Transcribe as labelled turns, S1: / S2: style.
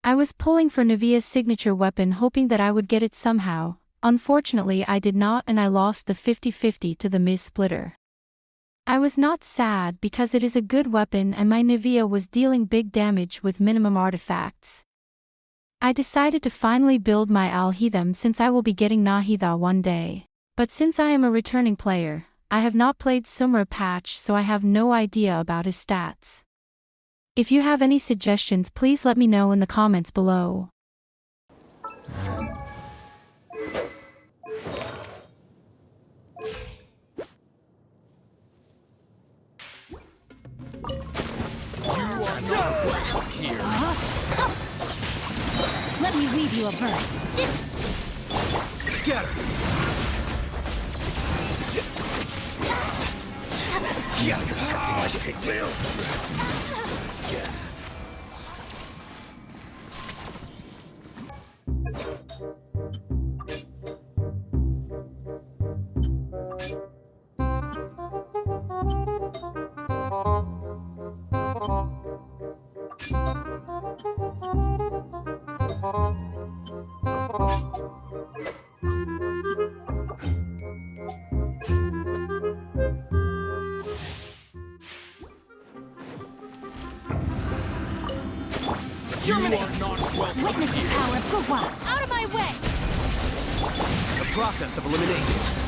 S1: I was pulling for Nevia's signature weapon hoping that I would get it somehow. Unfortunately I did not and I lost the 50-50 to the Mistsplitter. I was not sad because it is a good weapon and my Nevia was dealing big damage with minimum artifacts. I decided to finally build my ALHAITHAM since I will be getting Nahitha one day. But since I am a returning player, I have not played sumeru patch so I have no idea about his stats. If you have any suggestions please let me know in the comments below.
S2: Here.
S3: Let me read you a verse.
S2: Scatter. Yeah, you're testing my pigtail.
S3: Witness the power of Gurwa! Out of my way!
S2: The process of elimination.